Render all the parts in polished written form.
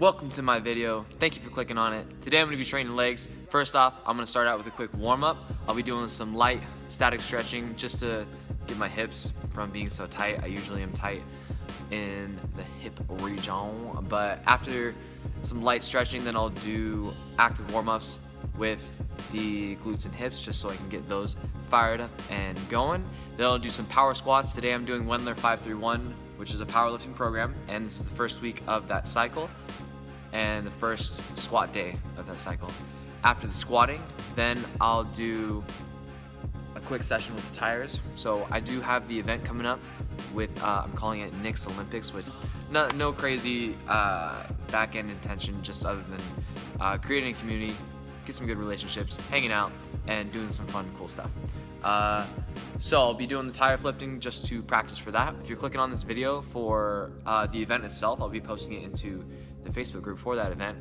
Welcome to my video. Thank you for clicking on it. Today I'm going to be training legs. First off, I'm going to start out with a quick warm-up. I'll be doing some light static stretching just to get my hips from being so tight. I usually am tight in the hip region, but after some light stretching, then I'll do active warm-ups with the glutes and hips just so I can get those fired up and going. Then I'll do some power squats. Today I'm doing Wendler 531, which is a powerlifting program, and this is the first week of that cycle and the first squat day of that cycle. After the squatting, then I'll do a quick session with the tires. So I do have the event coming up with, I'm calling it Nick's Olympics, which no crazy back end intention, just other than creating a community, get some good relationships, hanging out, and doing some fun, cool stuff. So I'll be doing the tire flipping just to practice for that. If you're clicking on this video for the event itself, I'll be posting it into the Facebook group for that event.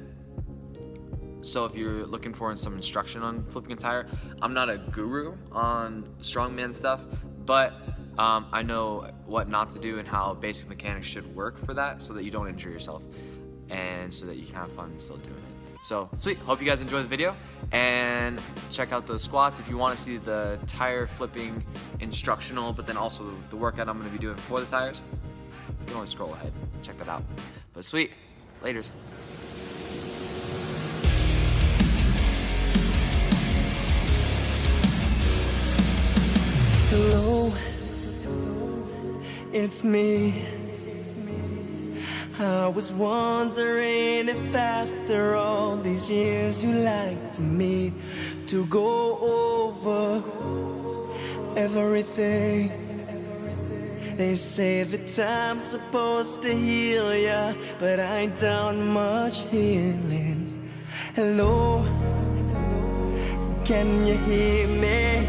So if you're looking for some instruction on flipping a tire, I'm not a guru on strongman stuff, but I know what not to do and how basic mechanics should work for that so that you don't injure yourself and so that you can have fun still doing it. So sweet, hope you guys enjoy the video and check out those squats. If you want to see the tire flipping instructional, but then also the workout I'm going to be doing for the tires, you can always scroll ahead, check that out. But sweet, laters. Hello, it's me. I was wondering if after all these years you like to meet to go over everything. They say that time's supposed to heal ya, but I ain't done much healing. Hello, can you hear me?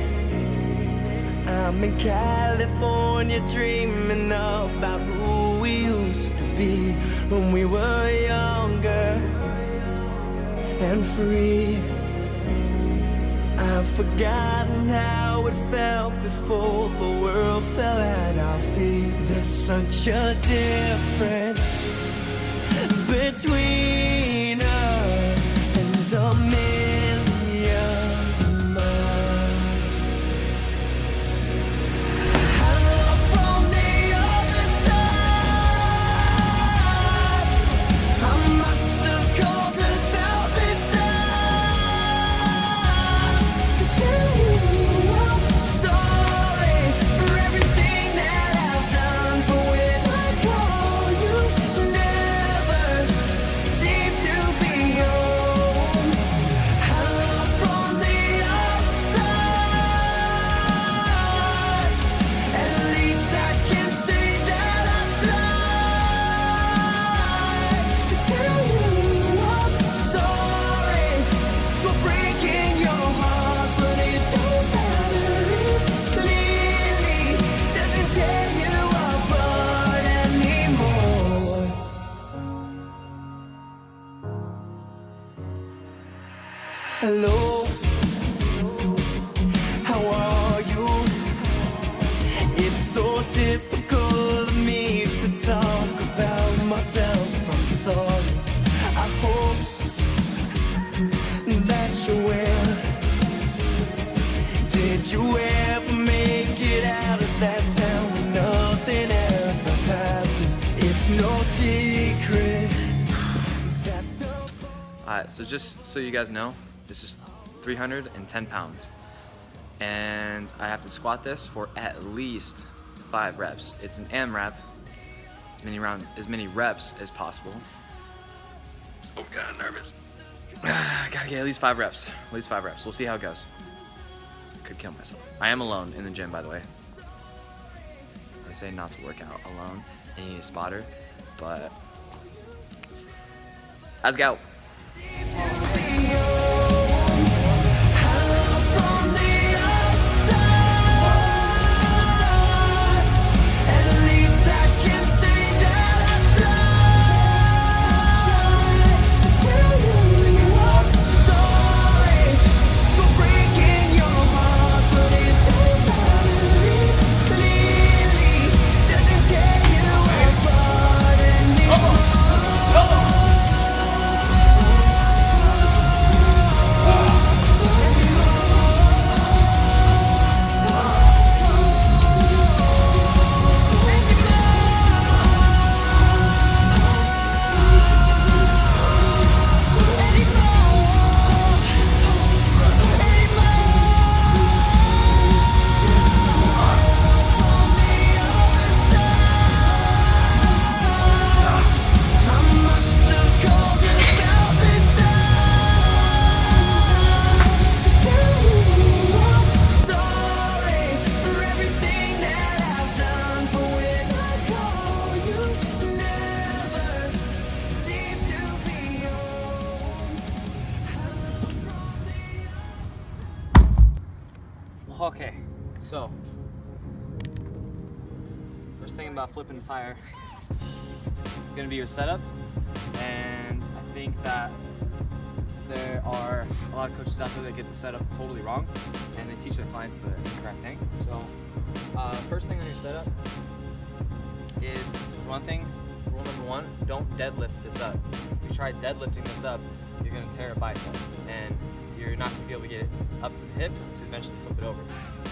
I'm in California dreaming about who we used to be when we were younger and free. I've forgotten how it felt before the world fell at our feet. There's such a difference between us and a million miles. Hello from the other side. I must have called 1,000 times to tell you I'm sorry for everything that I've done. But when I call, you never seem to be home. Hello from the outside. At least I can say that I tried to tell you I'm sorry for breaking your heart, but it don't matter. It clearly doesn't tear you apart anymore. Hello, how are you? It's so typical of me to talk about myself. I'm sorry. I hope that you're well. Did you ever make it out of that town when nothing ever happened? It's no secret that the Alright, so just so you guys know, this is 310 pounds. And I have to squat this for at least 5 reps. It's an AMRAP, as many reps as possible. I'm so kind of nervous. Gotta get at least 5 reps. At least 5 reps. We'll see how it goes. Could kill myself. I am alone in the gym, by the way. They say not to work out alone. And you need a spotter, but let's go. Clearly doesn't tear you apart anymore. Okay, so first thing about flipping the tire is gonna be your setup, and I think that there are a lot of coaches out there that get the setup totally wrong, and they teach their clients the correct thing. So first thing on your setup is one thing, rule number one, don't deadlift this up. If you try deadlifting this up, you're gonna tear a bicep, and you're not gonna be able to get it up to the hip to eventually flip it over.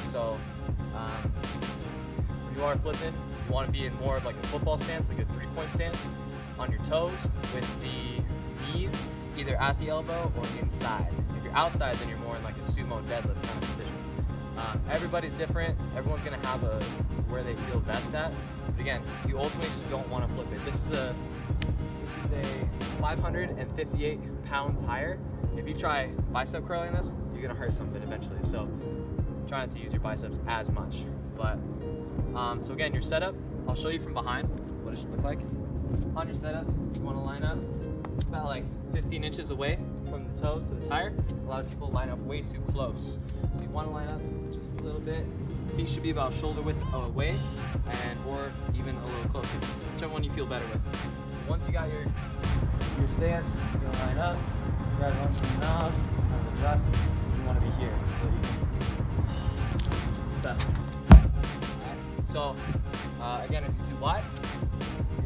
So when you are flipping, you wanna be in more of like a football stance, like a 3-point stance, on your toes with the knees either at the elbow or inside. If you're outside, then you're more in like a sumo deadlift kind of position. Everybody's different. Everyone's gonna have where they feel best at. But again, you ultimately just don't want to flip it. This is a 558-pound tire. If you try bicep curling this, you're gonna hurt something eventually. So try not to use your biceps as much. But so again, your setup, I'll show you from behind what it should look like. On your setup, you want to line up about like 15 inches away from the toes to the tire. A lot of people line up way too close. So you want to line up just a little bit. Feet should be about shoulder width away, or even a little closer, whichever one you feel better with. So once you got your stance, you're gonna line up, grab one from the knobs, and adjust. You want to be here, so you can step. Alright. So again, if you're too wide,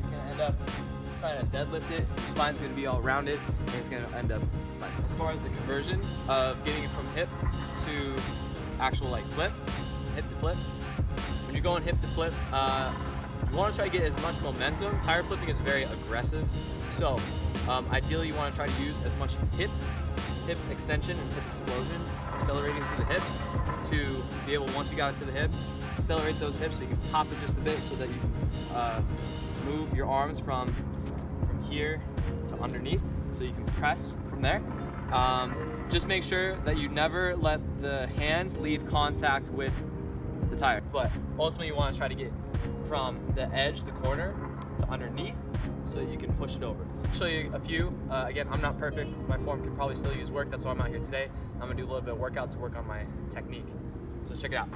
you're gonna end up trying to deadlift it. Your spine's gonna be all rounded, and it's gonna end up. As far as the conversion of getting it from hip to actual like flip, hip to flip, when you're going hip to flip, you want to try to get as much momentum. Tire flipping is very aggressive, so ideally you want to try to use as much hip extension and hip explosion, accelerating through the hips to be able, once you got it to the hip, accelerate those hips so you can pop it just a bit so that you can move your arms from here to underneath, so you can press from there. Just make sure that you never let the hands leave contact with the tire. But ultimately you want to try to get from the edge, the corner, to underneath so that you can push it over. I'll show you a few. Again, I'm not perfect. My form could probably still use work. That's why I'm out here today. I'm gonna do a little bit of workout to work on my technique. So let's check it out.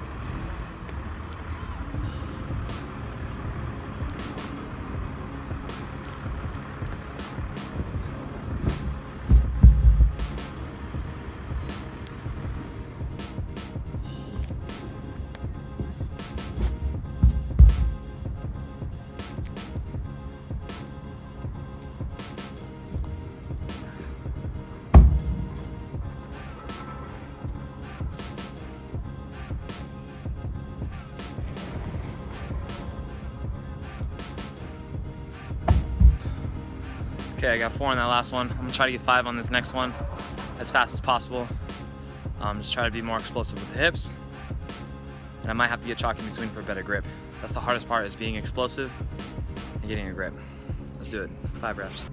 Okay, I got 4 on that last one. I'm gonna try to get 5 on this next one as fast as possible. Just try to be more explosive with the hips. And I might have to get chalk in between for a better grip. That's the hardest part, is being explosive and getting a grip. Let's do it, 5 reps.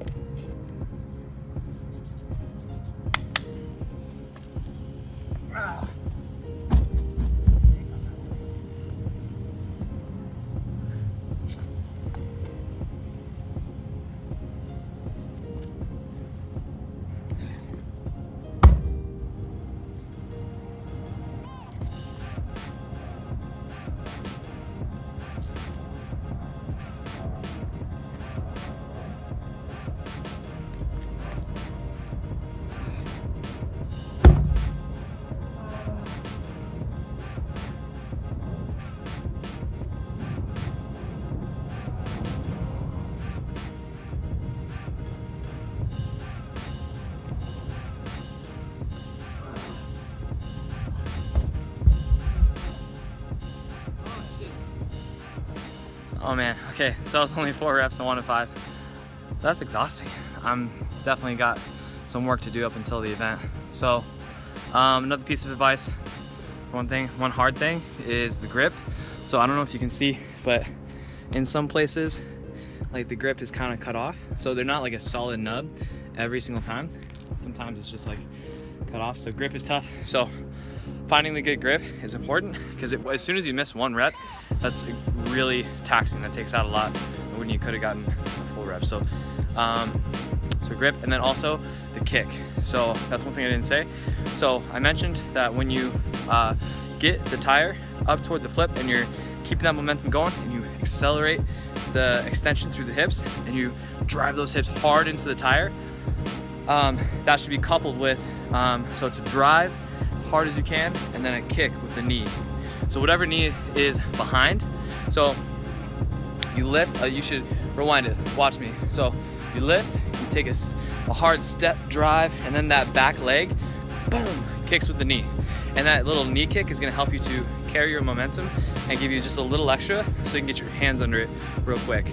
Oh man, okay, so that was only 4 reps and 1 to 5. That's exhausting. I'm definitely got some work to do up until the event. So another piece of advice, one hard thing is the grip. So I don't know if you can see, but in some places, like the grip is kind of cut off. So they're not like a solid nub every single time. Sometimes it's just like cut off, so grip is tough. So finding the good grip is important, because as soon as you miss 1 rep, that's really taxing. That takes out a lot when you could have gotten a full rep. So, so grip, and then also the kick. So that's one thing I didn't say. So I mentioned that when you get the tire up toward the flip and you're keeping that momentum going, and you accelerate the extension through the hips and you drive those hips hard into the tire. That should be coupled with, so it's a drive as hard as you can and then a kick with the knee. So whatever knee is behind, so you lift, you should rewind it, watch me. So you lift, you take a hard step drive, and then that back leg, boom, kicks with the knee. And that little knee kick is gonna help you to carry your momentum and give you just a little extra so you can get your hands under it real quick.